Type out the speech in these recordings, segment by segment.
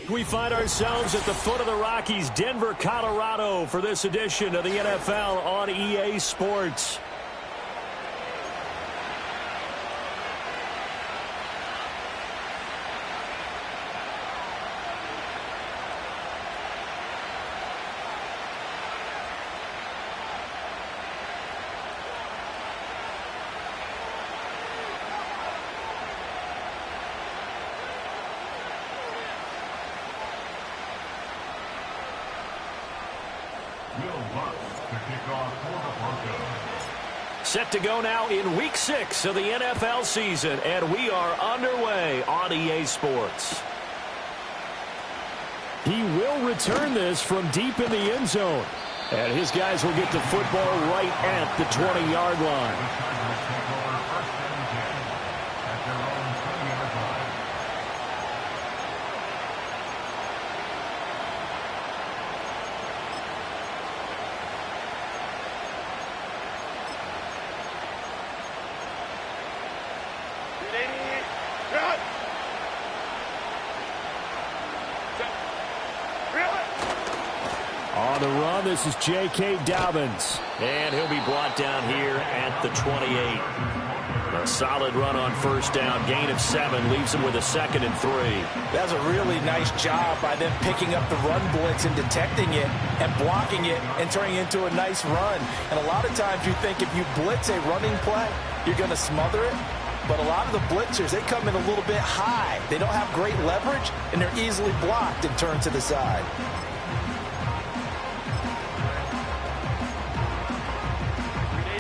We find ourselves at the foot of the Rockies, Denver, Colorado, for this edition of the NFL on EA Sports. Set to go now in Week 6 of the NFL season, and we are underway on EA Sports. He will return this from deep in the end zone, and his guys will get the football right at the 20-yard line. On the run, this is J.K. Dobbins. And he'll be brought down here at the 28. A solid run on first down. Gain of 7 leaves him with a 2nd and 3. That's a really nice job by them picking up the run blitz and detecting it and blocking it and turning it into a nice run. And a lot of times you think if you blitz a running play, you're going to smother it. But a lot of the blitzers, they come in a little bit high. They don't have great leverage, and they're easily blocked and turned to the side.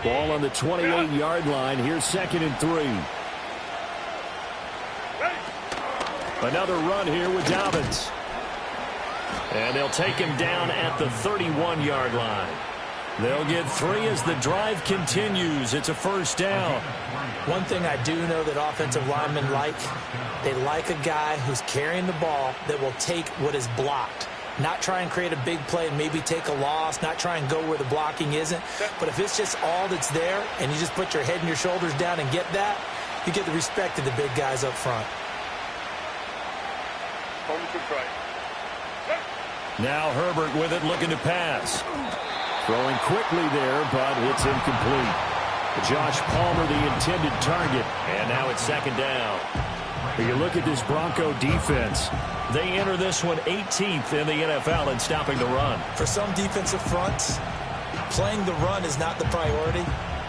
Ball on the 28-yard line. Here's 2nd and 3. Another run here with Dobbins. And they'll take him down at the 31-yard line. They'll get 3 as the drive continues. It's a first down. One thing I do know that offensive linemen like, they like a guy who's carrying the ball that will take what is blocked. Not try and create a big play and maybe take a loss, not try and go where the blocking isn't. But if it's just all that's there and you just put your head and your shoulders down and get that, you get the respect of the big guys up front. Now Herbert with it, looking to pass. Throwing quickly there, but it's incomplete. Josh Palmer, the intended target. And now it's 2nd down. You look at this Bronco defense. They enter this one 18th in the NFL in stopping the run. For some defensive fronts, playing the run is not the priority.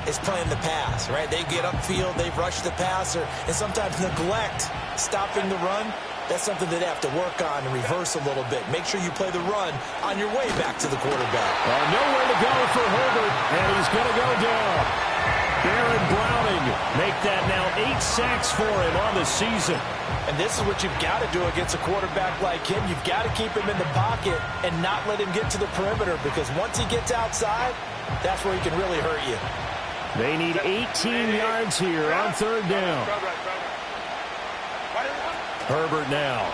It's playing the pass, right? They get upfield, they rush the passer, and sometimes neglect stopping the run. That's something that they have to work on and reverse a little bit. Make sure you play the run on your way back to the quarterback. Nowhere to go for Herbert, and he's going to go down. Baron Browning make that now 8 sacks for him on the season. And this is what you've got to do against a quarterback like him. You've got to keep him in the pocket and not let him get to the perimeter, because once he gets outside, that's where he can really hurt you. They need 18 yards here on 3rd down. Herbert now.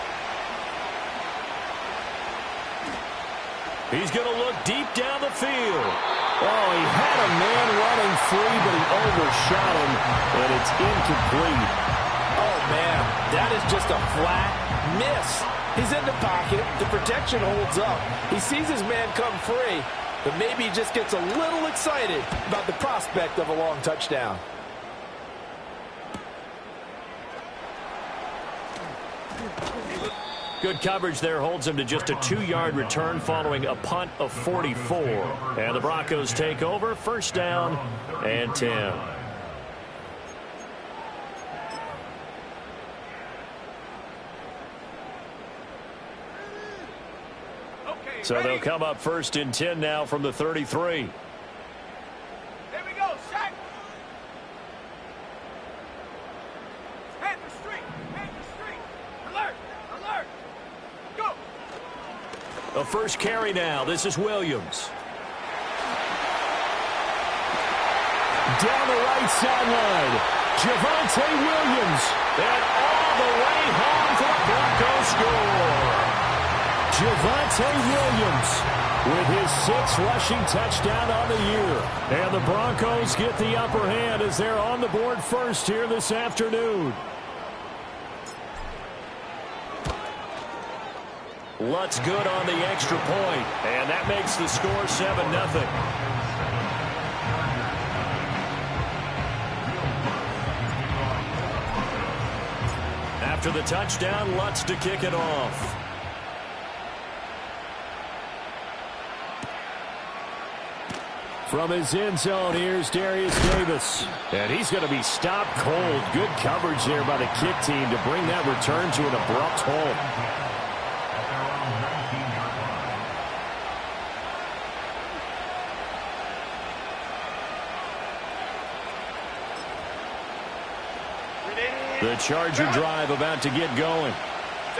He's going to look deep down the field. Oh, he had a man running free, but he overshot him, and it's incomplete. Oh, man, that is just a flat miss. He's in the pocket. The protection holds up. He sees his man come free, but maybe he just gets a little excited about the prospect of a long touchdown. Good coverage there holds him to just a 2-yard return following a punt of 44. And the Broncos take over, 1st down and 10. So they'll come up 1st and 10 now from the 33. A first carry now. This is Williams. Down the right sideline. Javonte Williams. And all the way home for the Broncos score. Javonte Williams with his 6th rushing touchdown on the year. And the Broncos get the upper hand as they're on the board first here this afternoon. Lutz good on the extra point, and that makes the score 7-0. After the touchdown, Lutz to kick it off. From his end zone, here's Darius Davis. And he's going to be stopped cold. Good coverage there by the kick team to bring that return to an abrupt halt. The Charger drive about to get going.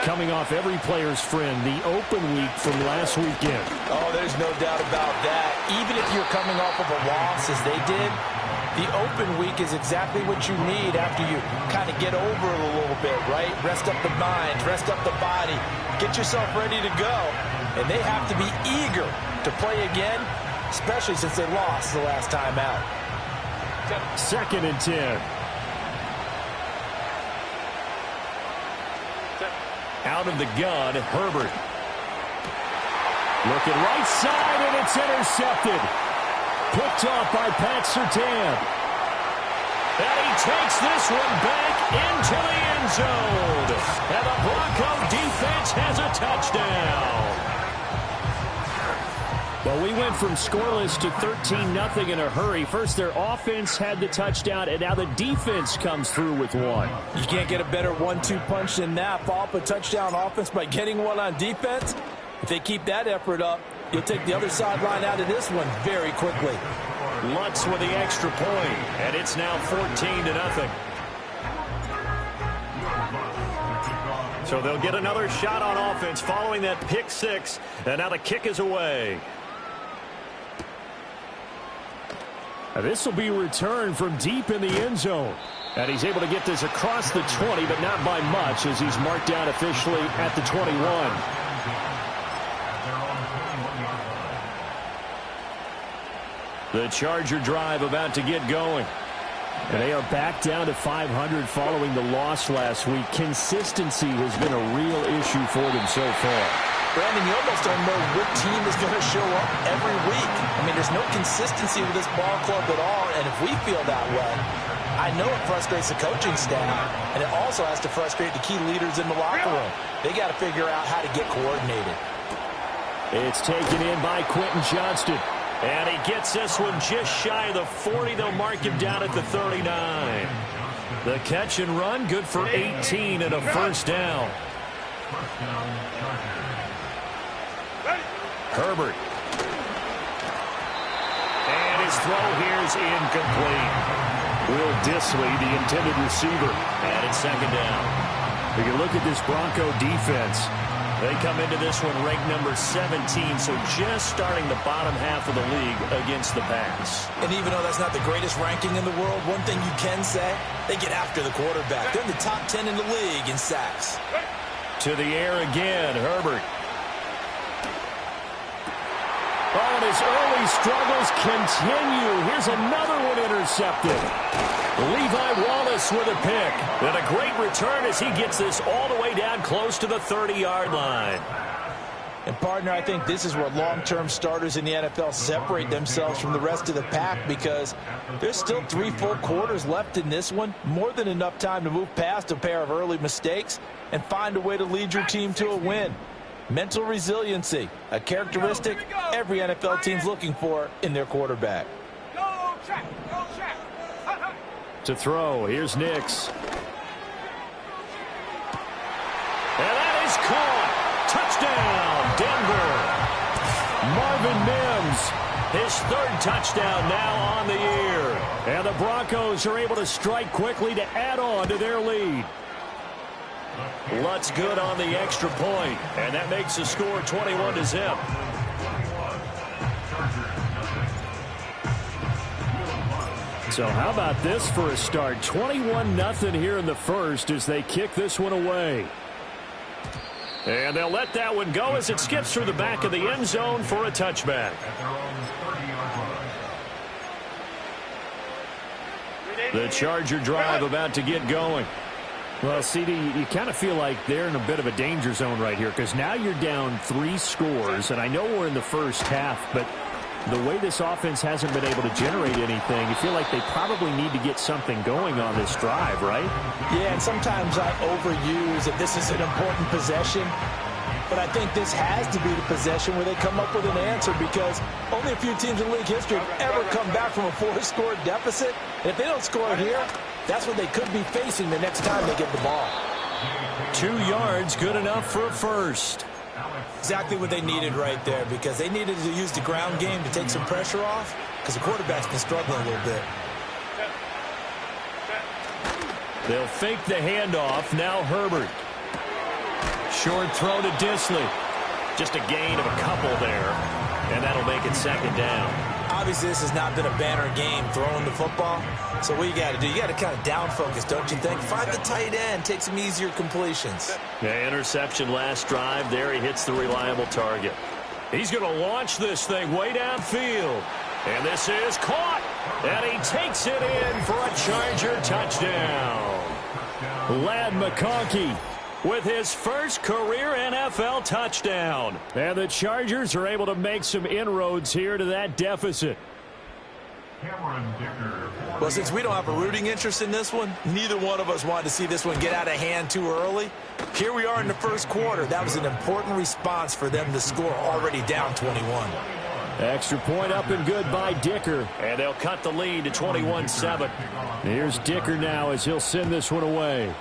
Coming off every player's friend, the open week from last weekend. Oh, there's no doubt about that. Even if you're coming off of a loss as they did, the open week is exactly what you need after you kind of get over it a little bit, right? Rest up the mind, rest up the body, get yourself ready to go. And they have to be eager to play again, especially since they lost the last time out. 2nd and 10. Out of the gun, Herbert. Looking right side, and it's intercepted. Picked off by Pat Surtain. And he takes this one back into the end zone. And the Bronco defense has a touchdown. Well, we went from scoreless to 13-0 in a hurry. First, their offense had the touchdown, and now the defense comes through with one. You can't get a better 1-2 punch than that. Follow up a touchdown offense by getting one on defense. If they keep that effort up, you'll take the other sideline out of this one very quickly. Lutz with the extra point, and it's now 14-0. So they'll get another shot on offense following that pick six, and now the kick is away. This will be returned from deep in the end zone. And he's able to get this across the 20, but not by much, as he's marked down officially at the 21. The Charger drive about to get going. And they are back down to 500 following the loss last week. Consistency has been a real issue for them so far. Brandon, you almost don't know what team is going to show up every week. I mean, there's no consistency with this ball club at all, and if we feel that way, I know it frustrates the coaching staff, and it also has to frustrate the key leaders in the locker room. They got to figure out how to get coordinated. It's taken in by Quentin Johnston, and he gets this one just shy of the 40. They'll mark him down at the 39. The catch and run, good for 18 and a first down. Herbert. And his throw here is incomplete. Will Disley, the intended receiver, and it's 2nd down. We can look at this Bronco defense. They come into this one ranked number 17, so just starting the bottom half of the league against the pass. And even though that's not the greatest ranking in the world, one thing you can say, they get after the quarterback. They're in the top 10 in the league in sacks. To the air again, Herbert. Oh, and his early struggles continue. Here's another one intercepted. Levi Wallace with a pick. And a great return as he gets this all the way down close to the 30-yard line. And, partner, I think this is where long-term starters in the NFL separate themselves from the rest of the pack, because there's still 3 full quarters left in this one. More than enough time to move past a pair of early mistakes and find a way to lead your team to a win. Mental resiliency, a characteristic every NFL team's looking for in their quarterback. To throw, here's Nix. And that is caught. Touchdown, Denver. Marvin Mims, his 3rd touchdown now on the year. And the Broncos are able to strike quickly to add on to their lead. Lutz good on the extra point, and that makes the score 21-0. So how about this for a start? 21-0 here in the first as they kick this one away. And they'll let that one go as it skips through the back of the end zone for a touchback. The Charger drive about to get going. Well, CD, you kind of feel like they're in a bit of a danger zone right here because now you're down 3 scores, and I know we're in the first half, but the way this offense hasn't been able to generate anything, you feel like they probably need to get something going on this drive, right? Yeah, and sometimes I overuse that this is an important possession, but I think this has to be the possession where they come up with an answer because only a few teams in league history have ever come back from a 4-score deficit. And if they don't score here, that's what they could be facing the next time they get the ball. 2 yards, good enough for a first. Exactly what they needed right there because they needed to use the ground game to take some pressure off because the quarterback's been struggling a little bit. They'll fake the handoff. Now Herbert. Short throw to Disley. Just a gain of a couple there, and that'll make it second down. Obviously, this has not been a banner game throwing the football. So what you got to do, you got to kind of down focus, don't you think? Find the tight end, take some easier completions. Yeah, interception last drive. There he hits the reliable target. He's going to launch this thing way downfield. And this is caught. And he takes it in for a Charger touchdown. Ladd McConkey with his first career NFL touchdown. And the Chargers are able to make some inroads here to that deficit. Well, since we don't have a rooting interest in this one, neither one of us wanted to see this one get out of hand too early. Here we are in the first quarter. That was an important response for them to score already down 21. Extra point up and good by Dicker. And they'll cut the lead to 21-7. Here's Dicker now as he'll send this one away.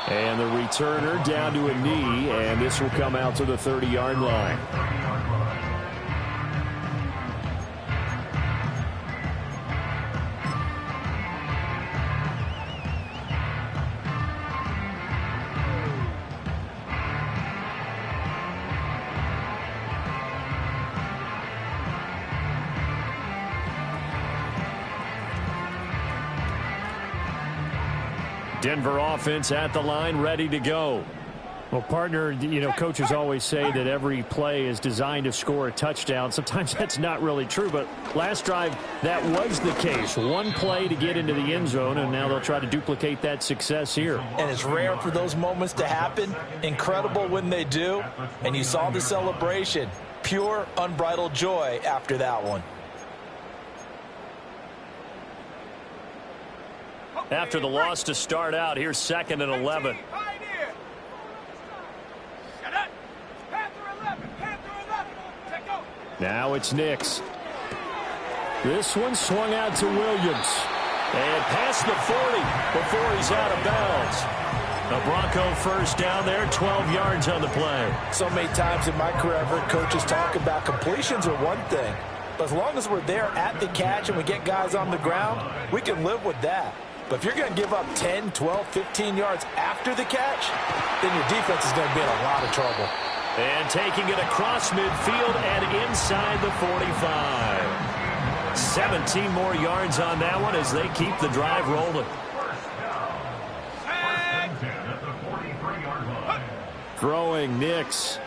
And the returner down to a knee, and this will come out to the 30-yard line. Denver offense at the line, ready to go. Well, partner, you know, coaches always say that every play is designed to score a touchdown. Sometimes that's not really true, but last drive, that was the case. One play to get into the end zone, and now they'll try to duplicate that success here. And it's rare for those moments to happen. Incredible when they do. And you saw the celebration. Pure, unbridled joy after that one. After the loss to start out, here's 2nd and 11. Now it's Nix. This one swung out to Williams. And past the 40 before he's out of bounds. A Bronco first down there, 12 yards on the play. So many times in my career, I've heard coaches talk about completions are one thing. But as long as we're there at the catch and we get guys on the ground, we can live with that. But if you're going to give up 10, 12, 15 yards after the catch, then your defense is going to be in a lot of trouble. And taking it across midfield and inside the 45. 17 more yards on that one as they keep the drive rolling. Throwing Nix.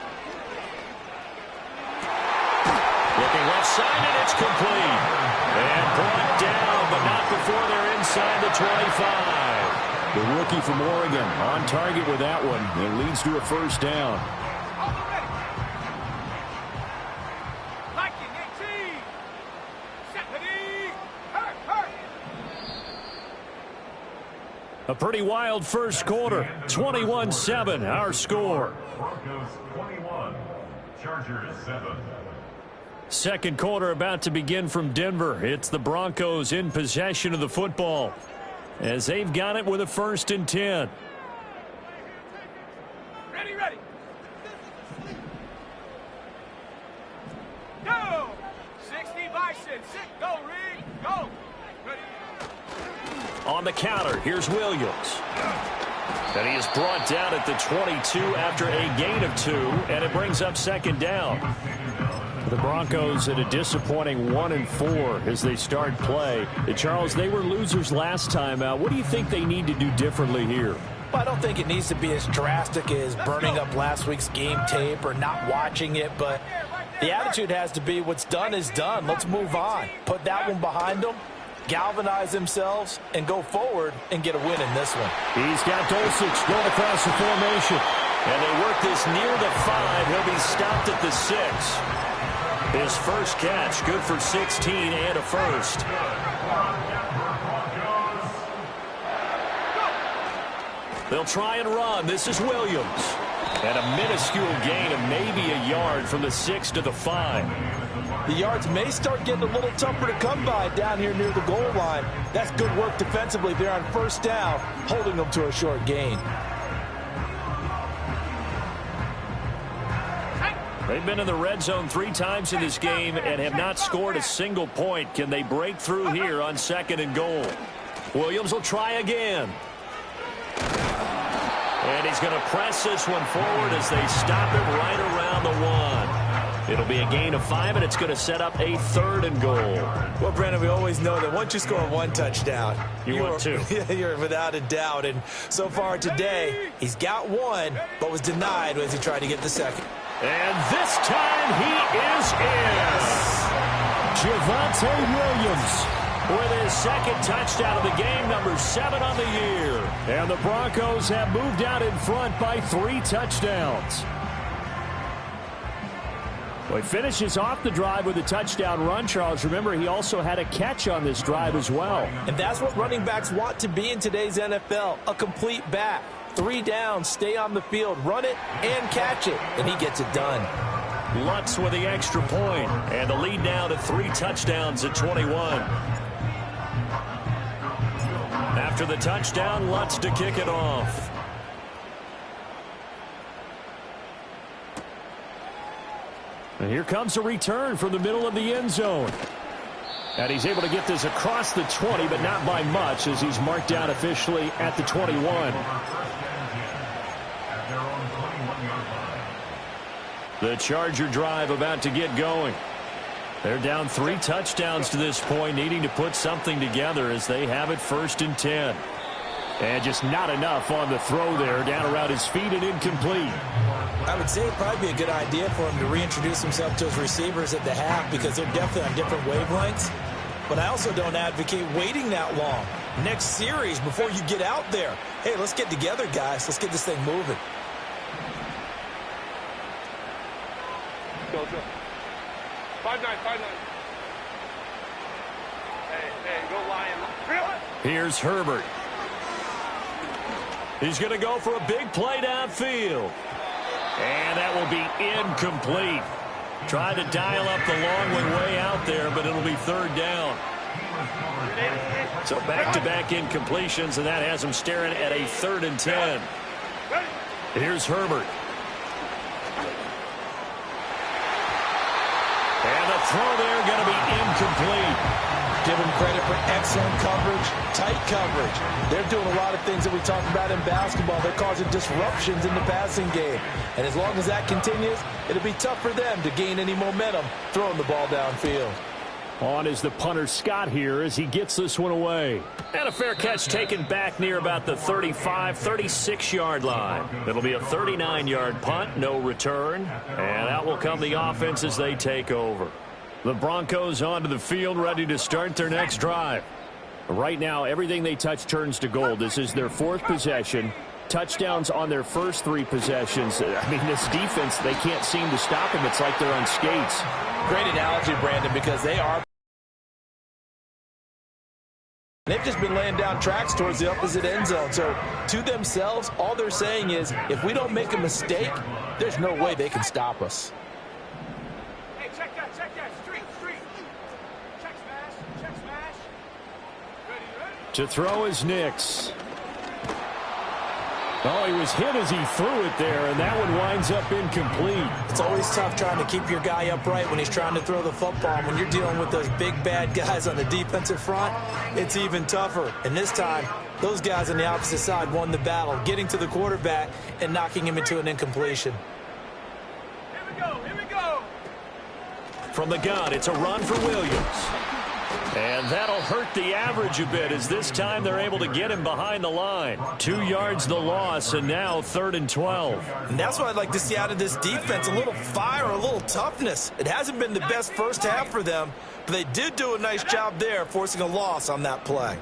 Looking left side, and it's complete. And brought down, but not before they're inside the 25. The rookie from Oregon on target with that one. It leads to a first down. A pretty wild first quarter. 21-7, our score. Broncos 21, Chargers 7. Second quarter about to begin from Denver. It's the Broncos in possession of the football as they've got it with a 1st and 10. Ready. Go! 60 Bison. Go, Reed. Go. On the counter, here's Williams. And he is brought down at the 22 after a gain of 2, and it brings up 2nd down. The Broncos at a disappointing 1-4 as they start play. Charles, they were losers last time out. What do you think they need to do differently here? Well, I don't think it needs to be as drastic as burning up last week's game tape or not watching it, but the attitude has to be what's done is done. Let's move on. Put that one behind them. galvanize themselves and go forward and get a win in this one. He's got Dulcich going across the formation. And they work this near the 5. He'll be stopped at the 6. His first catch, good for 16 and a first. They'll try and run. This is Williams. And a minuscule gain of maybe a yard from the 6 to the 5. The yards may start getting a little tougher to come by down here near the goal line. That's good work defensively there on first down, holding them to a short gain. They've been in the red zone 3 times in this game and have not scored a single point. Can they break through here on 2nd and goal? Williams will try again. And he's going to press this one forward as they stop it right around the 1. It'll be a gain of 5, and it's going to set up a 3rd and goal. Well, Brandon, we always know that once you score 1 touchdown, you want 2. You're without a doubt. And so far today, he's got 1, but was denied as he tried to get the 2nd. And this time he is in. Javonte Williams with his 2nd touchdown of the game, number 7 on the year. And the Broncos have moved out in front by 3 touchdowns. Well, he finishes off the drive with a touchdown run, Charles. Remember, he also had a catch on this drive as well. And that's what running backs want to be in today's NFL, a complete back. 3 downs, stay on the field, run it, and catch it, and he gets it done. Lutz with the extra point, and the lead now to 3 touchdowns at 21. After the touchdown, Lutz to kick it off. And here comes a return from the middle of the end zone. And he's able to get this across the 20, but not by much, as he's marked down officially at the 21. The Charger drive about to get going. They're down 3 touchdowns to this point, needing to put something together as they have it 1st and 10. And just not enough on the throw there, down around his feet and incomplete. I would say it'd probably be a good idea for him to reintroduce himself to his receivers at the half because they're definitely on different wavelengths. But I also don't advocate waiting that long. Next series before you get out there. Hey, let's get together, guys. Let's get this thing moving. Go. 5-9. Hey, go Lion. Here's Herbert. He's going to go for a big play downfield. And that will be incomplete. Tried to dial up the long one way out there, but it'll be 3rd down. So back-to-back incompletions, and that has him staring at a 3rd and 10. Here's Herbert. And the throw there going to be incomplete. Give him credit for excellent coverage, tight coverage. They're doing a lot of things that we talk about in basketball. They're causing disruptions in the passing game. And as long as that continues, it'll be tough for them to gain any momentum throwing the ball downfield. On is the punter Scott here as he gets this one away. And a fair catch taken back near about the 35, 36-yard line. It'll be a 39-yard punt, no return. And out will come the offense as they take over. The Broncos onto the field, ready to start their next drive. Right now, everything they touch turns to gold. This is their 4th possession. Touchdowns on their first 3 possessions. I mean, this defense, they can't seem to stop them. It's like they're on skates. Great analogy, Brandon, because they are. They've just been laying down tracks towards the opposite end zone. So to themselves, all they're saying is, if we don't make a mistake, there's no way they can stop us. Hey, check that. Street. Check smash. Ready? To throw is Nix. Oh, he was hit as he threw it there, and that one winds up incomplete. It's always tough trying to keep your guy upright when he's trying to throw the football. When you're dealing with those big, bad guys on the defensive front, it's even tougher. And this time, those guys on the opposite side won the battle, getting to the quarterback and knocking him into an incompletion. Here we go. From the gun, it's a run for Williams. And that'll hurt the average a bit as this time they're able to get him behind the line. 2 yards the loss, and now 3rd and 12. And that's what I'd like to see out of this defense, a little fire, a little toughness. It hasn't been the best first half for them, but they did do a nice job there forcing a loss on that play.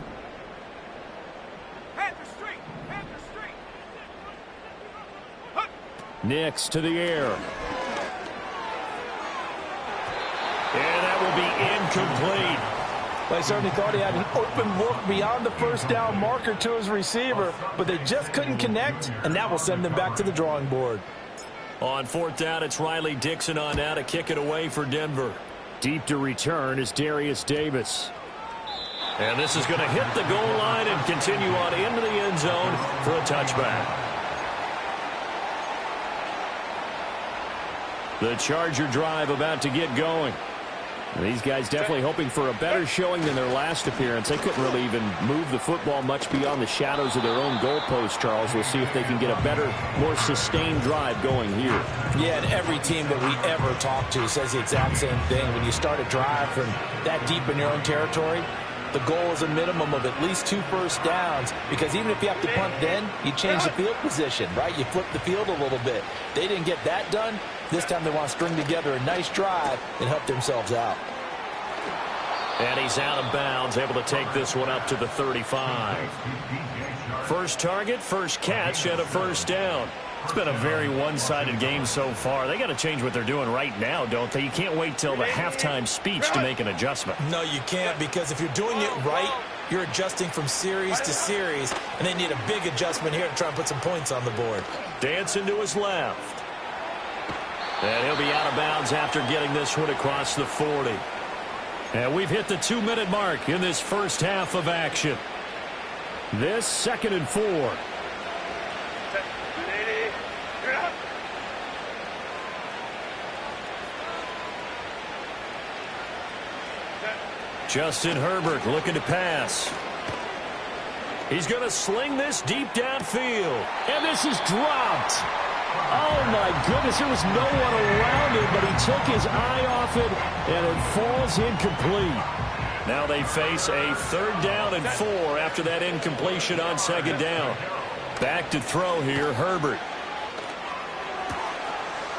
Nix to the air. And that will be incomplete. Well, I certainly thought he had an open look beyond the first down marker to his receiver, but they just couldn't connect, and that will send them back to the drawing board. On 4th down, it's Riley Dixon on now to kick it away for Denver. Deep to return is Darius Davis. And this is going to hit the goal line and continue on into the end zone for a touchback. The Charger drive about to get going. These guys definitely hoping for a better showing than their last appearance. They couldn't really even move the football much beyond the shadows of their own goalpost, Charles. We'll see if they can get a better, more sustained drive going here. Yeah, and every team that we ever talk to says the exact same thing. When you start a drive from that deep in your own territory, the goal is a minimum of at least 2 first downs, because even if you have to punt then, you change the field position, right? You flip the field a little bit. They didn't get that done. This time they want to string together a nice drive and help themselves out. And he's out of bounds, able to take this one up to the 35. First target, first catch, and a first down. It's been a very one-sided game so far. They got to change what they're doing right now, don't they? You can't wait till the halftime speech to make an adjustment. No, you can't, because if you're doing it right, you're adjusting from series to series, and they need a big adjustment here to try and put some points on the board. Dancing to his left. And he'll be out of bounds after getting this one across the 40. And we've hit the 2-minute mark in this first half of action. This 2nd and 4. Justin Herbert looking to pass. He's going to sling this deep downfield. And this is dropped. Oh, my goodness, there was no one around him, but he took his eye off it, and it falls incomplete. Now they face a 3rd down and 4 after that incompletion on 2nd down. Back to throw here, Herbert.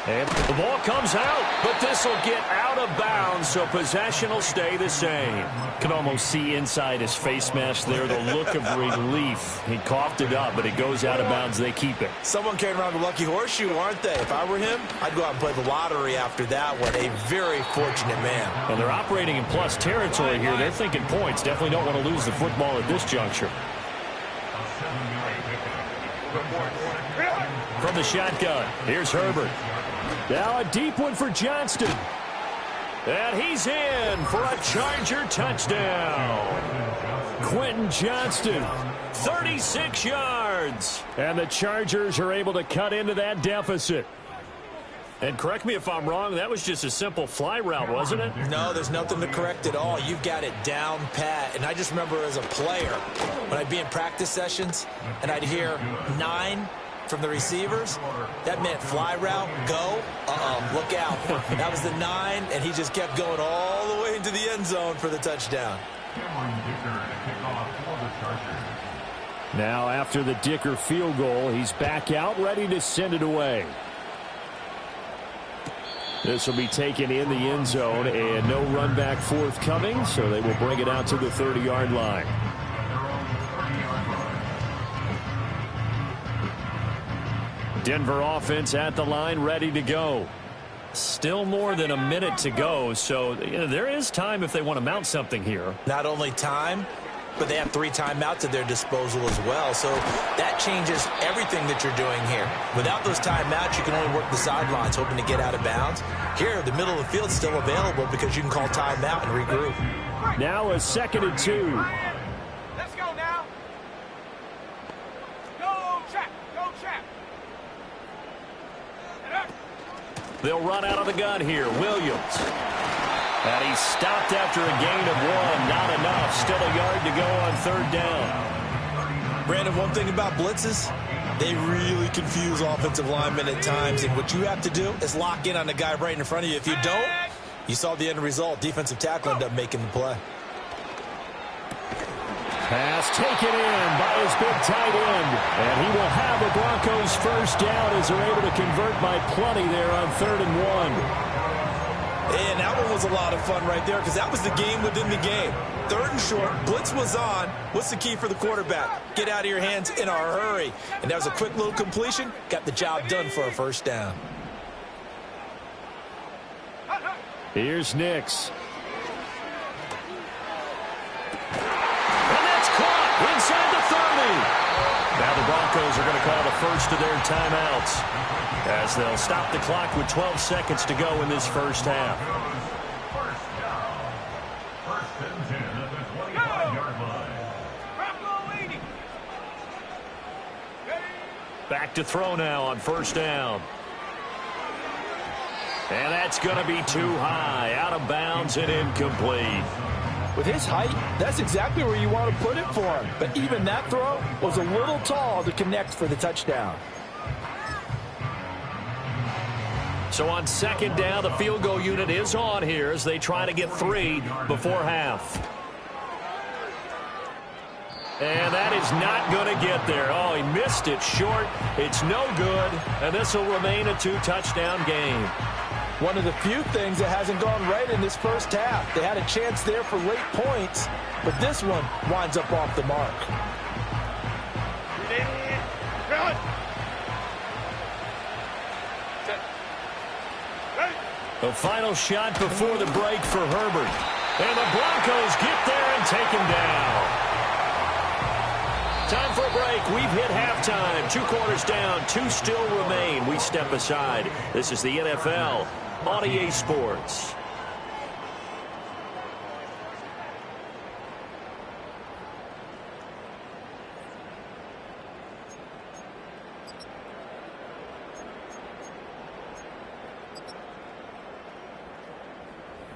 And the ball comes out, but this will get out of bounds, so possession will stay the same. Can almost see inside his face mask there, the look of relief. He coughed it up, but it goes out of bounds. They keep it. Someone carrying around the lucky horseshoe, aren't they? If I were him, I'd go out and play the lottery after that one. A very fortunate man. And they're operating in plus territory here. They're thinking points. Definitely don't want to lose the football at this juncture. From the shotgun, here's Herbert. Now a deep one for Johnston. And he's in for a Charger touchdown. Quentin Johnston, 36 yards. And the Chargers are able to cut into that deficit. And correct me if I'm wrong, that was just a simple fly route, wasn't it? No, there's nothing to correct at all. You've got it down pat. And I just remember as a player, when I'd be in practice sessions and I'd hear 9 from the receivers, that meant fly route, go, look out. That was the 9, and he just kept going all the way into the end zone for the touchdown. Now after the Dicker field goal, he's back out, ready to send it away. This will be taken in the end zone, and no run back forthcoming, so they will bring it out to the 30-yard line. Denver offense at the line, ready to go. Still more than a minute to go, so there is time if they want to mount something here. Not only time, but they have 3 timeouts at their disposal as well, so that changes everything that you're doing here. Without those timeouts, you can only work the sidelines, hoping to get out of bounds. Here, the middle of the field's still available because you can call timeout and regroup. Now a 2nd and 2. Let's go now. Go, Chap. Go, Chap. They'll run out of the gun here. Williams. And he's stopped after a gain of 1. Not enough. Still a yard to go on 3rd down. Brandon, one thing about blitzes, they really confuse offensive linemen at times. And what you have to do is lock in on the guy right in front of you. If you don't, you saw the end result. Defensive tackle ended up making the play. Pass taken in by his big tight end. And he will have the Broncos first down as they're able to convert by plenty there on 3rd and 1. And that one was a lot of fun right there because that was the game within the game. 3rd and short, blitz was on. What's the key for the quarterback? Get out of your hands in a hurry. And that was a quick little completion. Got the job done for a first down. Here's Nix. Inside the 30. Now the Broncos are going to call the first of their timeouts as they'll stop the clock with 12 seconds to go in this first half. First down. 1st and 10 at the 25-yard line. Back to throw now on 1st down. And that's going to be too high, out of bounds and incomplete. With his height, that's exactly where you want to put it for him. But even that throw was a little tall to connect for the touchdown. So on 2nd down, the field goal unit is on here as they try to get 3 before half. And that is not going to get there. Oh, he missed it short. It's no good. And this will remain a 2-touchdown game. One of the few things that hasn't gone right in this first half. They had a chance there for late points, but this one winds up off the mark. The final shot before the break for Herbert. And the Broncos get there and take him down. Time for a break. We've hit halftime. 2 quarters down. 2 still remain. We step aside. This is the NFL on EA Sports.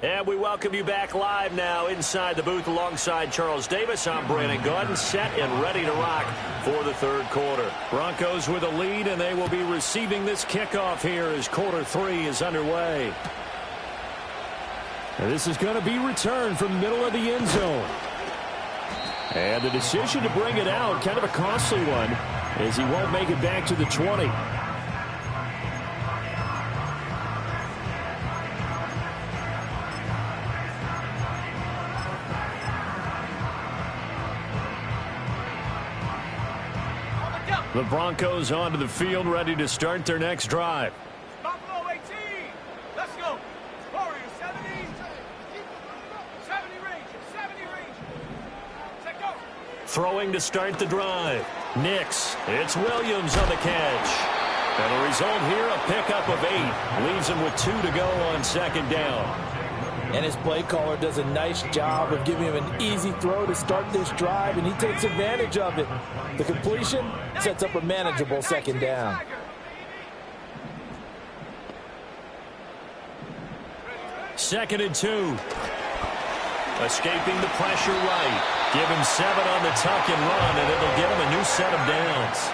And we welcome you back live now inside the booth alongside Charles Davis. I'm Brandon Gaudin, set and ready to rock for the 3rd quarter. Broncos with a lead, and they will be receiving this kickoff here as quarter 3 is underway. And this is going to be returned from the middle of the end zone. And the decision to bring it out, kind of a costly one, as he won't make it back to the 20. The Broncos onto the field, ready to start their next drive. Buffalo 18. Let's go. Warriors 70. 70 range. 70 range. Set go. Throwing to start the drive. Nix. It's Williams on the catch. And the result here, a pickup of 8. Leaves him with 2 to go on 2nd down. And his play caller does a nice job of giving him an easy throw to start this drive, and he takes advantage of it. The completion sets up a manageable 2nd down. Second and 2. Escaping the pressure right. Give him 7 on the tuck and run, and it'll get him a new set of downs.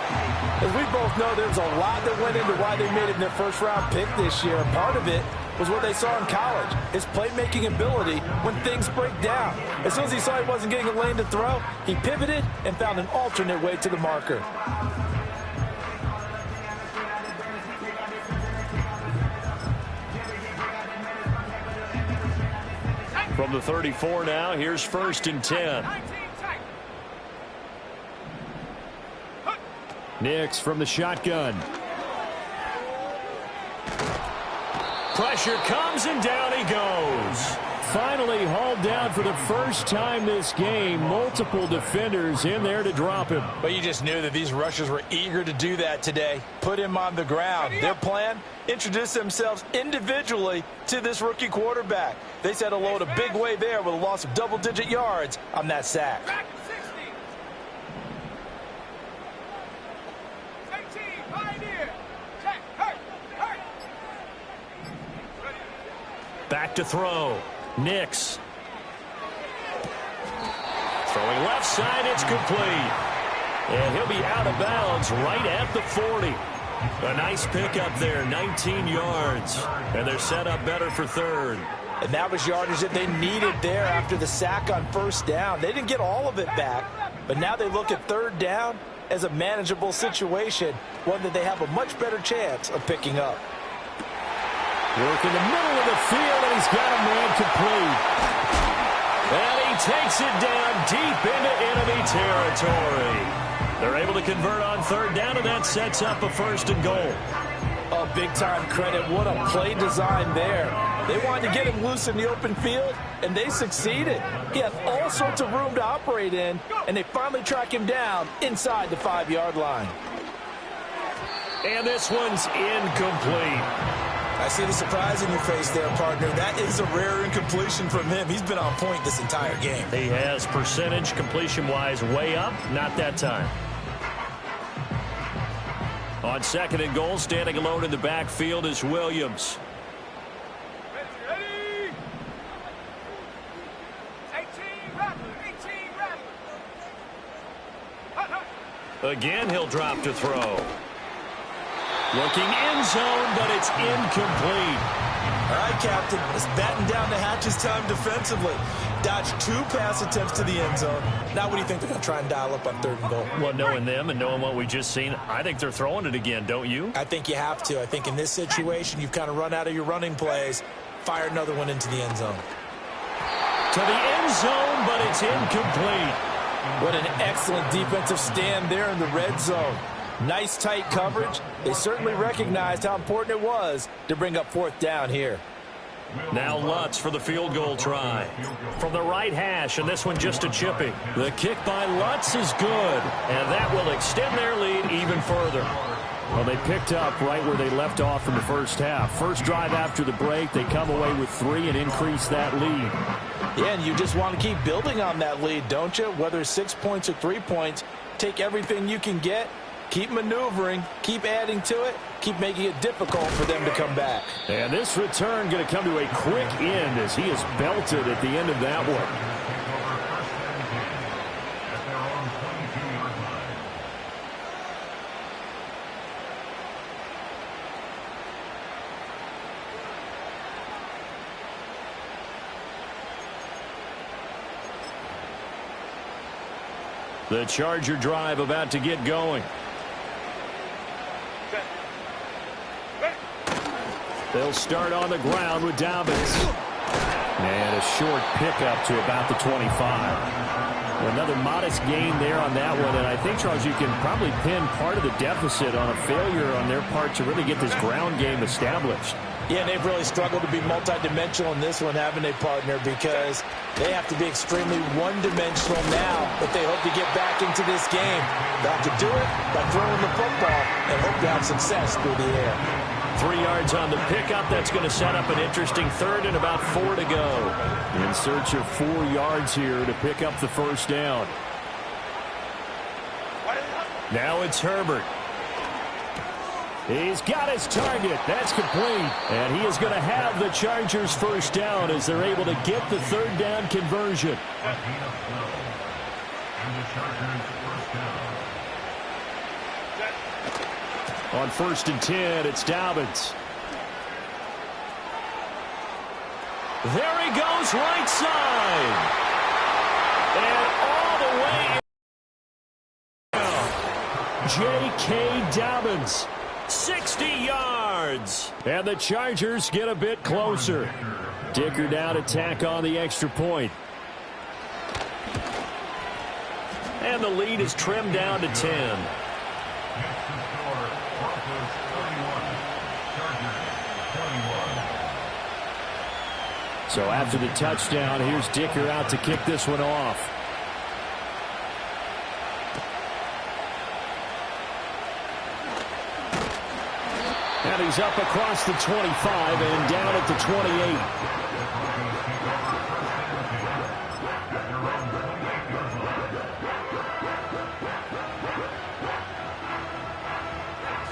As we both know, there's a lot that went into why they made it their first-round pick this year. Part of it was what they saw in college, his playmaking ability when things break down. As soon as he saw he wasn't getting a lane to throw, he pivoted and found an alternate way to the marker. From the 34 now, here's 1st and 10. Nix from the shotgun. Pressure comes, and down he goes. Finally hauled down for the first time this game. Multiple defenders in there to drop him. But you just knew that these rushers were eager to do that today. Put him on the ground. Their plan, introduce themselves individually to this rookie quarterback. They said hello in a big way there with a loss of double-digit yards on that sack. Back to throw. Nix. Throwing left side, it's complete. And he'll be out of bounds right at the 40. A nice pickup there, 19 yards. And they're set up better for 3rd. And that was yardage that they needed there after the sack on 1st down. They didn't get all of it back, But now they look at third down as a manageable situation, one that they have a much better chance of picking up. Work in the middle of the field, and he's got a man complete. And he takes it down deep into enemy territory. They're able to convert on third down, and that sets up a 1st and goal. Oh, big-time credit. What a play design there. They wanted to get him loose in the open field, and they succeeded. He had all sorts of room to operate in, and they finally track him down inside the 5-yard line. And this one's incomplete. I see the surprise in your face there, partner. That is a rare incompletion from him. He's been on point this entire game. He has percentage completion-wise way up, not that time. On 2nd and goal, standing alone in the backfield is Williams. Ready? 18 Rattler. Again, he'll drop to throw. Looking end zone, but it's incomplete. All right, Captain. It's batten down the hatches time defensively. Dodged 2 pass attempts to the end zone. Now what do you think they're going to try and dial up on 3rd and goal? Well, knowing them and knowing what we just seen, I think they're throwing it again, don't you? I think you have to. I think in this situation, you've kind of run out of your running plays. Fire another one into the end zone. To the end zone, but it's incomplete. What an excellent defensive stand there in the red zone. Nice tight coverage. They certainly recognized how important it was to bring up 4th down here. Now Lutz for the field goal try. From the right hash, and this one just a chipping. The kick by Lutz is good, and that will extend their lead even further. Well, they picked up right where they left off in the first half. First drive after the break, they come away with 3 and increase that lead. Yeah, and you just want to keep building on that lead, don't you? Whether 6 points or 3 points, take everything you can get. Keep maneuvering, keep adding to it, keep making it difficult for them to come back. And this return going to come to a quick end as he is belted at the end of that one. The Charger drive about to get going. They'll start on the ground with Dobbins. And a short pickup to about the 25. Another modest gain there on that one. And I think, Charles, you can probably pin part of the deficit on a failure on their part to really get this ground game established. Yeah, and they've really struggled to be multidimensional in this one, haven't they, partner? Because they have to be extremely one-dimensional now if they hope to get back into this game. They'll have to do it by throwing the football and hope to have success through the air. 3 yards on the pickup. That's going to set up an interesting 3rd and about 4 to go. In search of 4 yards here to pick up the first down. Now it's Herbert. He's got his target. That's complete. And he is going to have the Chargers first down as they're able to get the 3rd down conversion. On 1st and 10, it's Dobbins. There he goes, right side. And all the way J.K. Dobbins. 60 yards. And the Chargers get a bit closer. Dicker down to tack on the extra point. And the lead is trimmed down to 10. So after the touchdown, here's Dicker out to kick this one off. And he's up across the 25 and down at the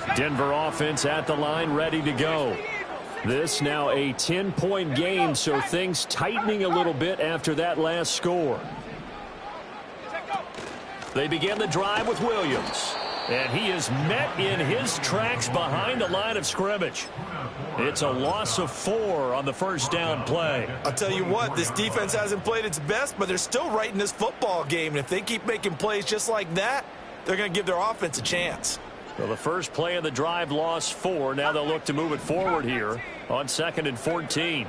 28. Denver offense at the line, ready to go. This now a 10-point game, so things tightening a little bit after that last score. They begin the drive with Williams. And he is met in his tracks behind the line of scrimmage. It's a loss of 4 on the first down play. I'll tell you what, this defense hasn't played its best, but they're still right in this football game. And if they keep making plays just like that, they're going to give their offense a chance. Well, the first play of the drive lost 4. Now they'll look to move it forward here on 2nd and 14.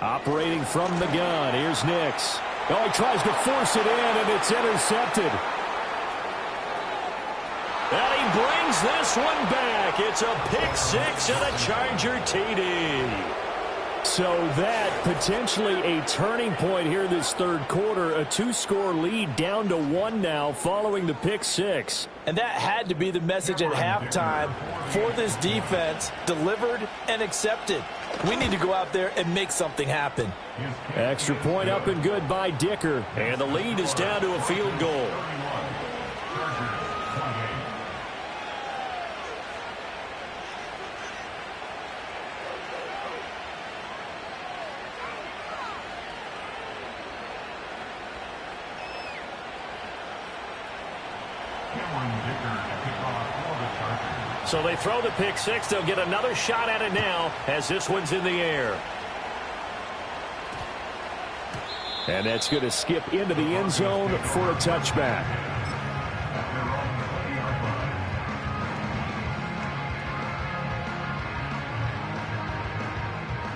Operating from the gun, here's Nix. Oh, he tries to force it in, and it's intercepted. And he brings this one back. It's a pick 6 and a Charger TD. So that potentially a turning point here this third quarter. A 2-score lead down to 1 now following the pick 6. And that had to be the message at halftime for this defense, delivered and accepted. We need to go out there and make something happen. Extra point up and good by Dicker. And the lead is down to a field goal. So they throw the pick 6. They'll get another shot at it now as this one's in the air. And that's going to skip into the end zone for a touchback.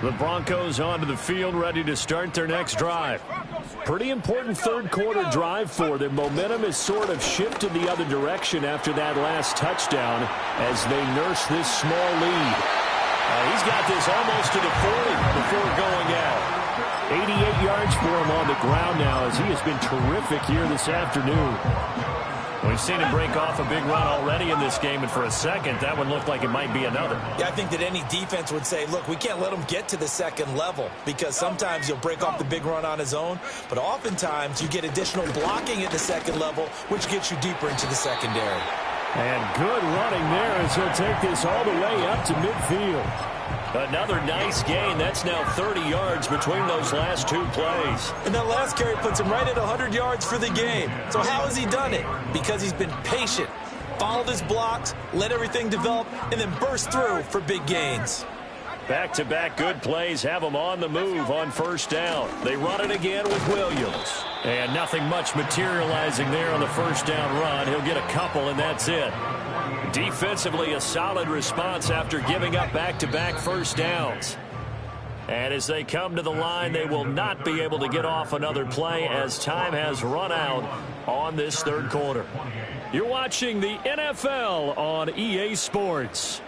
The Broncos onto the field, ready to start their next drive. Pretty important third quarter drive for them. Momentum has sort of shifted the other direction after that last touchdown as they nurse this small lead. He's got this almost to the 40 before going out. 88 yards for him on the ground now as he has been terrific here this afternoon. We've seen him break off a big run already in this game, and for a second, that one looked like it might be another. Yeah, I think that any defense would say, look, we can't let him get to the second level because sometimes he'll break off the big run on his own, but oftentimes you get additional blocking at the second level, which gets you deeper into the secondary. And good running there as he'll take this all the way up to midfield. Another nice gain. That's now 30 yards between those last 2 plays. And that last carry puts him right at 100 yards for the game. So how has he done it? Because he's been patient, followed his blocks, let everything develop, and then burst through for big gains. Back-to-back good plays have them on the move on first down. They run it again with Williams. And nothing much materializing there on the first down run. He'll get a couple, and that's it. Defensively, a solid response after giving up back-to-back first downs. And as they come to the line, they will not be able to get off another play as time has run out on this third quarter. You're watching the NFL on EA Sports.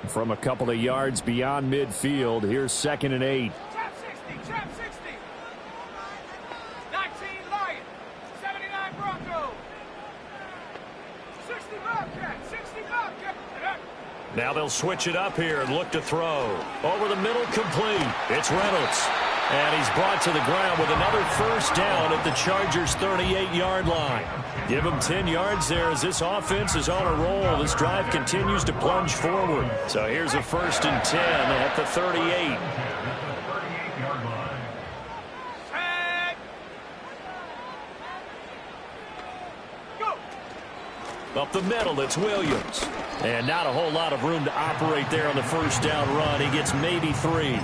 From a couple of yards beyond midfield, here's 2nd and 8. Trap 60, trap 60. 19 Lions, 79 Broncos. 60 Bobcat, 60 Bobcat. Now they'll switch it up here and look to throw. Over the middle, complete. It's Reynolds. And he's brought to the ground with another first down at the Chargers' 38-yard line. Give him 10 yards there as this offense is on a roll. This drive continues to plunge forward. So here's a 1st and 10 at the 38. Up the middle, it's Williams. And not a whole lot of room to operate there on the first down run. He gets maybe 3.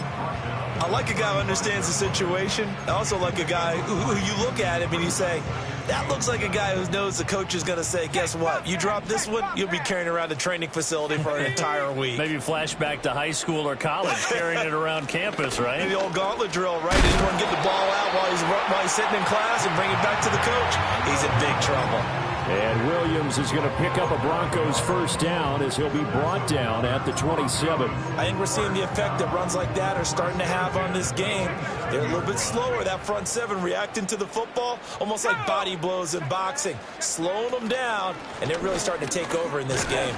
I like a guy who understands the situation. I also like a guy who you look at him and you say, that looks like a guy who knows the coach is going to say, guess what? You drop this one, you'll be carrying around a training facility for an entire week. Maybe flashback to high school or college, carrying it around campus, right? The old gauntlet drill, right? Anyone get the ball out while he's sitting in class and bring it back to the coach? He's in big trouble. And Williams is going to pick up a Broncos first down as he'll be brought down at the 27. I think we're seeing the effect that runs like that are starting to have on this game. They're a little bit slower, that front 7 reacting to the football, almost like body blows in boxing, slowing them down, and they're really starting to take over in this game.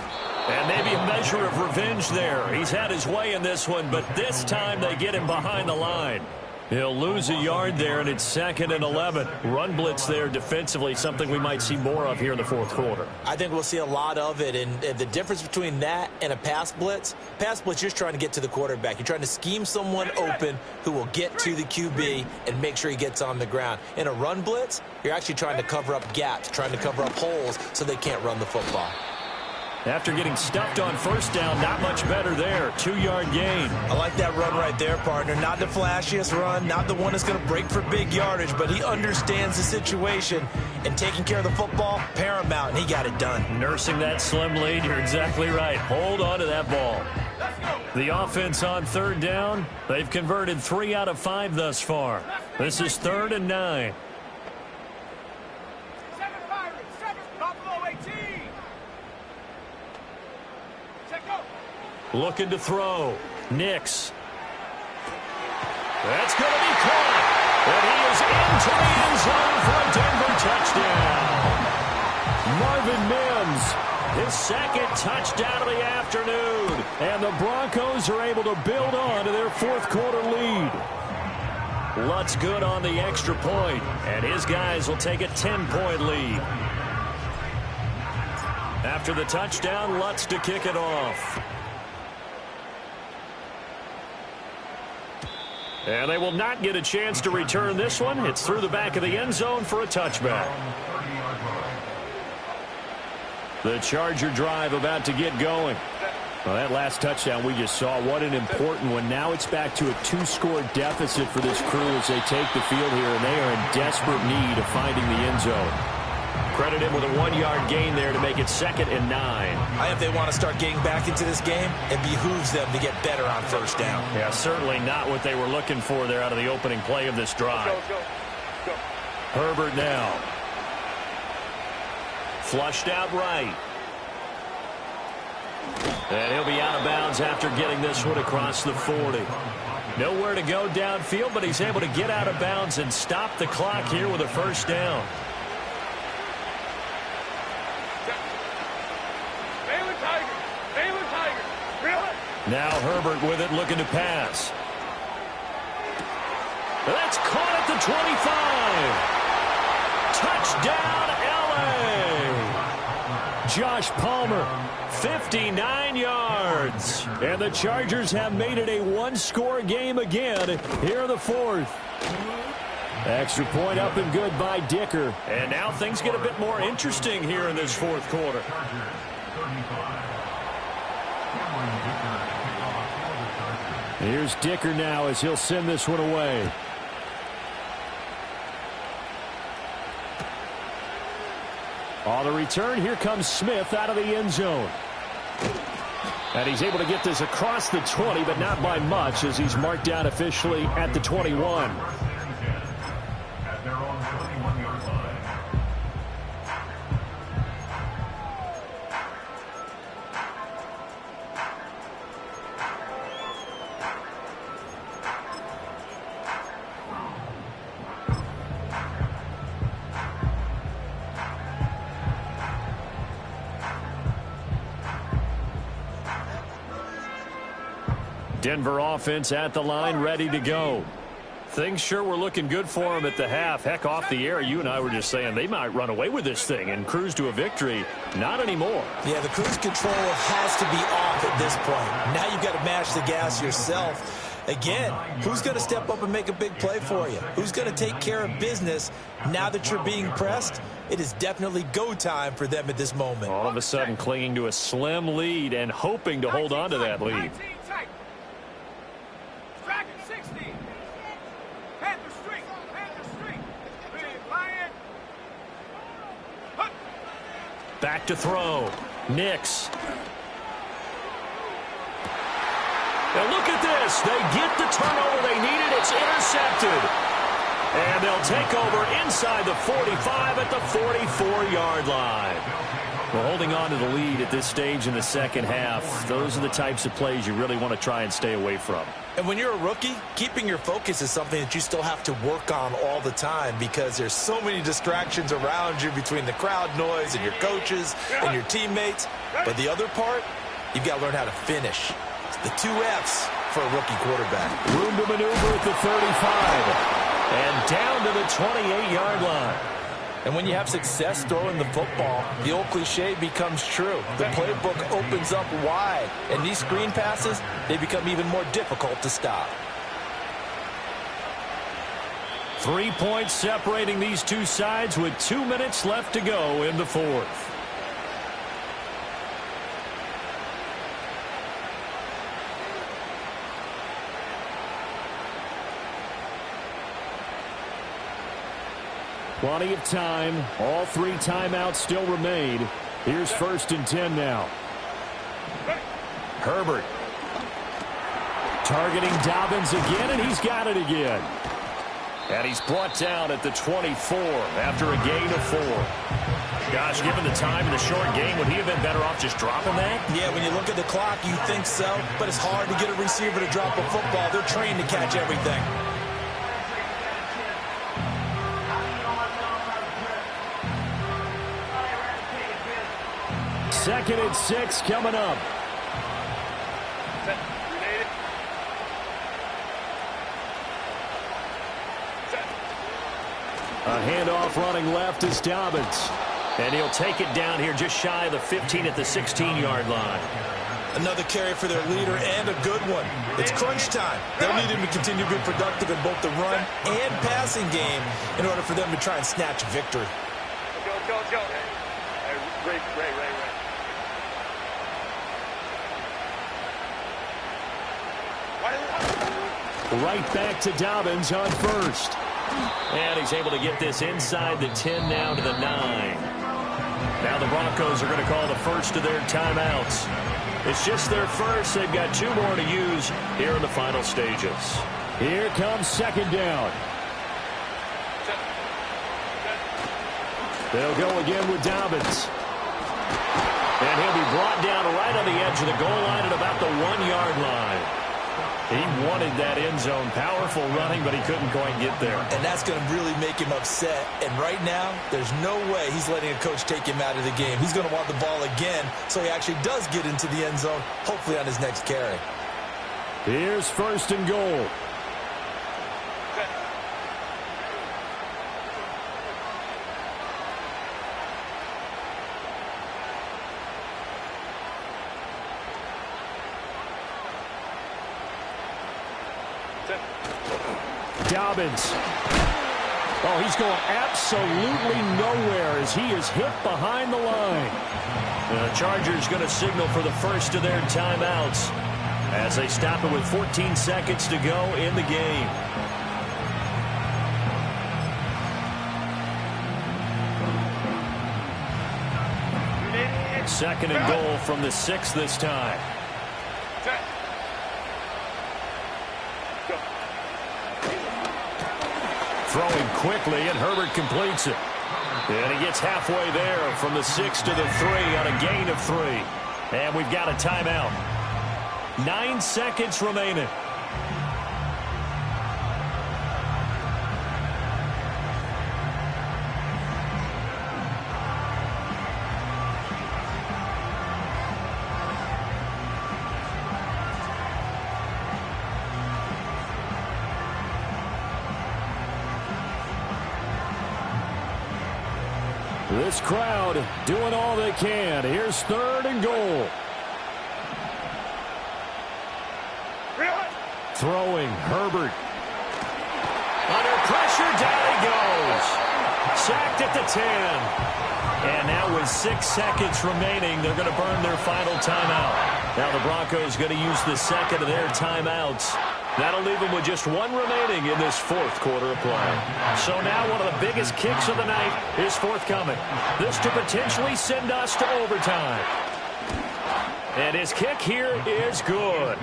And maybe a measure of revenge there. He's had his way in this one, but this time they get him behind the line. He'll lose a yard there, and it's 2nd and 11. Run blitz there defensively, something we might see more of here in the fourth quarter. I think we'll see a lot of it, and the difference between that and a pass blitz, you're just trying to get to the quarterback. You're trying to scheme someone open who will get to the QB and make sure he gets on the ground. In a run blitz, you're actually trying to cover up gaps, trying to cover up holes so they can't run the football. After getting stuffed on first down, not much better there. 2-yard gain. I like that run right there, partner. Not the flashiest run, not the one that's going to break for big yardage, but he understands the situation, and taking care of the football, paramount, and he got it done. Nursing that slim lead, you're exactly right. Hold on to that ball. The offense on 3rd down. They've converted 3 out of 5 thus far. This is 3rd and 9. Looking to throw. Nix. That's going to be caught. And he is into the end zone for a Denver touchdown. Marvin Mims, his 2nd touchdown of the afternoon. And the Broncos are able to build on to their 4th quarter lead. Lutz good on the extra point, and his guys will take a 10-point lead. After the touchdown, Lutz to kick it off. And they will not get a chance to return this one. It's through the back of the end zone for a touchback. The Charger drive about to get going. Well, that last touchdown we just saw, what an important one. Now it's back to a 2-score deficit for this crew as they take the field here, and they are in desperate need of finding the end zone. Credit him with a 1-yard gain there to make it 2nd and 9. I think they want to start getting back into this game. It behooves them to get better on first down. Yeah, certainly not what they were looking for there out of the opening play of this drive. Go. Herbert now. Flushed out right. And he'll be out of bounds after getting this one across the 40. Nowhere to go downfield, but he's able to get out of bounds and stop the clock here with a first down. Now Herbert with it, looking to pass. That's caught at the 25. Touchdown, L.A. Josh Palmer, 59 yards. And the Chargers have made it a 1-score game again here in the 4th. Extra point up and good by Dicker. And now things get a bit more interesting here in this 4th quarter. Here's Dicker now as he'll send this one away. On the return, here comes Smith out of the end zone. And he's able to get this across the 20, but not by much as he's marked down officially at the 21. Denver offense at the line, ready to go. Things sure were looking good for him at the half. Heck, off the air, you and I were just saying they might run away with this thing and cruise to a victory. Not anymore. Yeah, the cruise control has to be off at this point. Now you've got to mash the gas yourself. Again, who's going to step up and make a big play for you? Who's going to take care of business now that you're being pressed? It is definitely go time for them at this moment. All of a sudden clinging to a slim lead and hoping to hold on to that lead. Back to throw. Nix. Now look at this. They get the turnover they needed. It's intercepted. And they'll take over inside the 45 at the 44-yard line. Well, holding on to the lead at this stage in the second half, those are the types of plays you really want to try and stay away from. And when you're a rookie, keeping your focus is something that you still have to work on all the time because there's so many distractions around you between the crowd noise and your coaches and your teammates. But the other part, you've got to learn how to finish. It's the 2 F's, for a rookie quarterback. Room to maneuver at the 35. And down to the 28-yard line. And when you have success throwing the football, the old cliche becomes true. The playbook opens up wide. And these screen passes, they become even more difficult to stop. 3 points separating these two sides with 2 minutes left to go in the fourth. Plenty of time. All 3 timeouts still remain. Here's 1st and 10 now. Herbert. Targeting Dobbins again, and he's got it again. And he's brought down at the 24 after a gain of 4. Gosh, given the time in the short game, would he have been better off just dropping that? Yeah, when you look at the clock, you think so. But it's hard to get a receiver to drop a football. They're trained to catch everything. Second and 6 coming up. A handoff running left is Dobbins. And he'll take it down here just shy of the 15 at the 16-yard line. Another carry for their leader and a good one. It's crunch time. They'll need him to continue to be productive in both the run and passing game in order for them to try and snatch victory. Go. Ray. Right back to Dobbins on 1st. And he's able to get this inside the 10 now to the 9. Now the Broncos are going to call the first of their timeouts. It's just their first. They've got 2 more to use here in the final stages. Here comes 2nd down. They'll go again with Dobbins. And he'll be brought down right on the edge of the goal line at about the 1-yard line. He wanted that end zone. Powerful running, but he couldn't quite get there. And that's going to really make him upset. And right now, there's no way he's letting a coach take him out of the game. He's going to want the ball again, so he actually does get into the end zone, hopefully on his next carry. Here's 1st and goal. Dobbins. Oh, he's going absolutely nowhere as he is hit behind the line. The Chargers going to signal for the first of their timeouts as they stop it with 14 seconds to go in the game. Second and goal from the 6 this time. Throwing quickly, and Herbert completes it. And he gets halfway there from the 6 to the 3 on a gain of 3. And we've got a timeout. 9 seconds remaining. This crowd doing all they can. Here's 3rd and goal. Throwing, Herbert. Under pressure, down he goes. Sacked at the 10. And now with 6 seconds remaining, they're going to burn their final timeout. Now the Broncos going to use the second of their timeouts. That'll leave them with just 1 remaining in this 4th quarter of play. So now one of the biggest kicks of the night is forthcoming. This to potentially send us to overtime. And his kick here is good.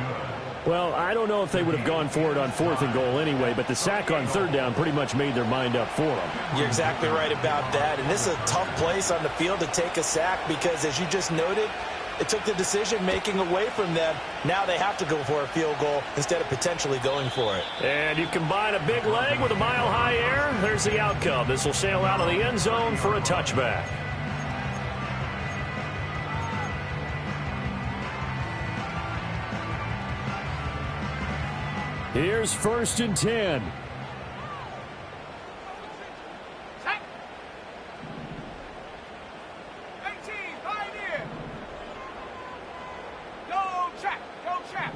Well, I don't know if they would have gone for it on 4th and goal anyway, but the sack on 3rd down pretty much made their mind up for them. You're exactly right about that. And this is a tough place on the field to take a sack because, as you just noted, it took the decision-making away from them. Now they have to go for a field goal instead of potentially going for it. And you combine a big leg with a mile-high air, there's the outcome. This will sail out of the end zone for a touchback. Here's 1st and 10. Check. 18, pioneer. Go check. Go check.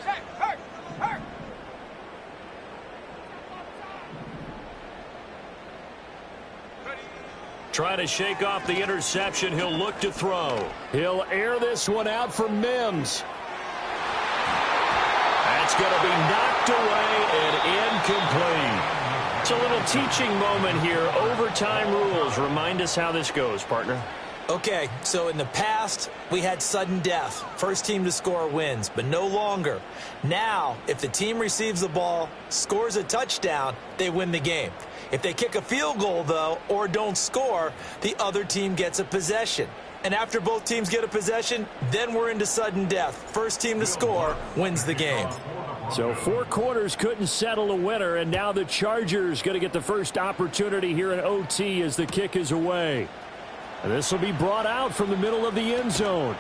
Check. Hurt. Hurt. Trying to shake off the interception. He'll look to throw. He'll air this one out for Mims. That's going to be knocked away and incomplete. It's a little teaching moment here. Overtime rules. Remind us how this goes, partner. Okay, so in the past, we had sudden death. First team to score wins, but no longer. Now, if the team receives the ball, scores a touchdown, they win the game. If they kick a field goal, though, or don't score, the other team gets a possession. And after both teams get a possession, then we're into sudden death. First team to score wins the game. So 4 quarters couldn't settle a winner, and now the Chargers going to get the first opportunity here in OT as the kick is away. And this will be brought out from the middle of the end zone.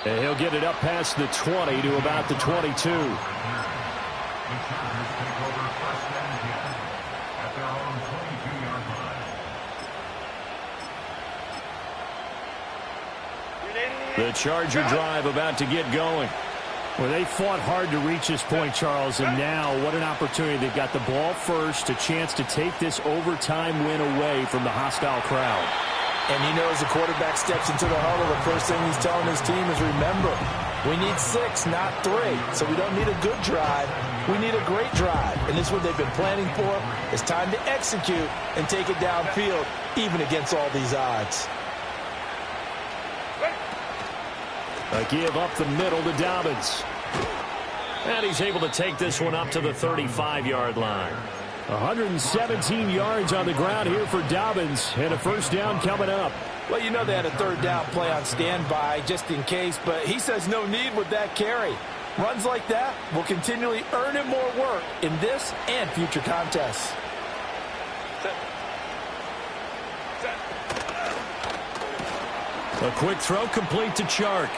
And he'll get it up past the 20 to about the 22. The Charger drive about to get going. Well, they fought hard to reach this point, Charles, and now what an opportunity. They've got the ball first, a chance to take this overtime win away from the hostile crowd. And you know, as the quarterback steps into the huddle, the first thing he's telling his team is, remember, we need 6, not 3. So we don't need a good drive. We need a great drive. And this is what they've been planning for. It's time to execute and take it downfield, even against all these odds. A give up the middle to Dobbins. And he's able to take this one up to the 35-yard line. 117 yards on the ground here for Dobbins, and a first down coming up. Well, you know they had a third down play on standby just in case, but he says no need with that carry. Runs like that will continually earn him more work in this and future contests. A quick throw complete to Chark.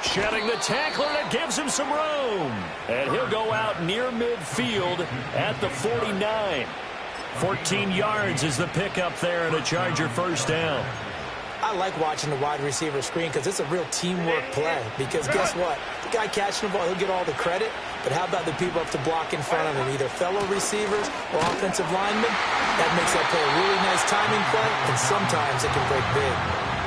Shedding the tackler that gives him some room. And he'll go out near midfield at the 49. 14 yards is the pickup there and a Charger first down. I like watching the wide receiver screen because it's a real teamwork play. Because guess what? The guy catching the ball, he'll get all the credit. But how about the people up to block in front of him, either fellow receivers or offensive linemen? That makes that play a really nice timing play, and sometimes it can break big.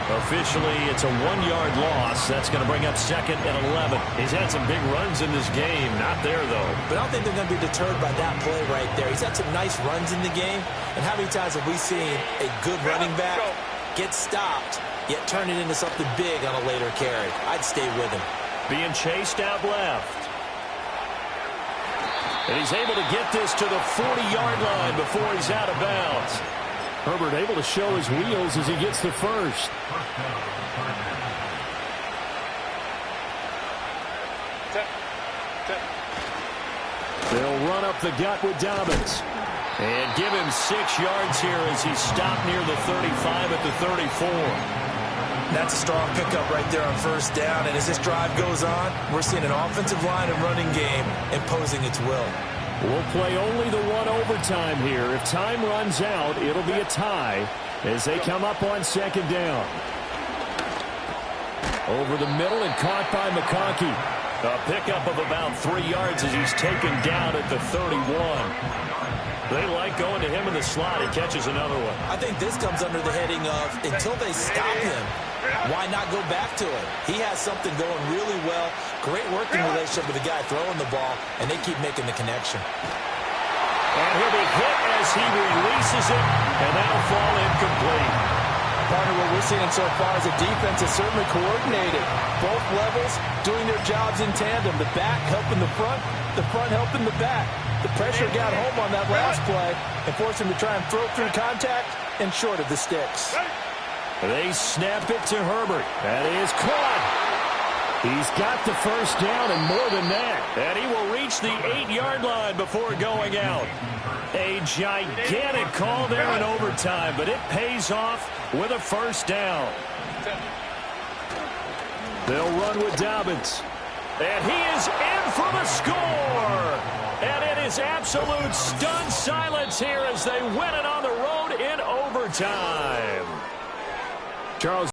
Officially, it's a 1-yard loss. That's going to bring up 2nd and 11. He's had some big runs in this game. Not there, though. But I don't think they're going to be deterred by that play right there. He's had some nice runs in the game. And how many times have we seen a good running back get stopped, yet turn it into something big on a later carry? I'd stay with him. Being chased out left. And he's able to get this to the 40-yard line before he's out of bounds. Herbert able to show his wheels as he gets the first. They'll run up the gut with Dobbins. And give him 6 yards here as he's stopped near the 35 at the 34. That's a strong pickup right there on first down. And as this drive goes on, we're seeing an offensive line and running game imposing its will. We'll play only the 1 overtime here. If time runs out, it'll be a tie as they come up on 2nd down. Over the middle and caught by McConkey. A pickup of about 3 yards as he's taken down at the 31. They like going to him in the slot. He catches another one. I think this comes under the heading of, until they stop him, why not go back to it? He has something going really well. Great working relationship with the guy throwing the ball, and they keep making the connection. And he'll be hit as he releases it, and that'll fall incomplete. Partner, what we're seeing so far is the defense is certainly coordinated. Both levels doing their jobs in tandem. The back helping the front helping the back. The pressure got home on that last play and forced him to try and throw through contact and short of the sticks. They snap it to Herbert. That is caught. He's got the first down and more than that. And he will reach the 8-yard line before going out. A gigantic call there in overtime, but it pays off with a first down. They'll run with Dobbins. And he is in for the score. And it is absolute stunned silence here as they win it on the road in overtime. Charles.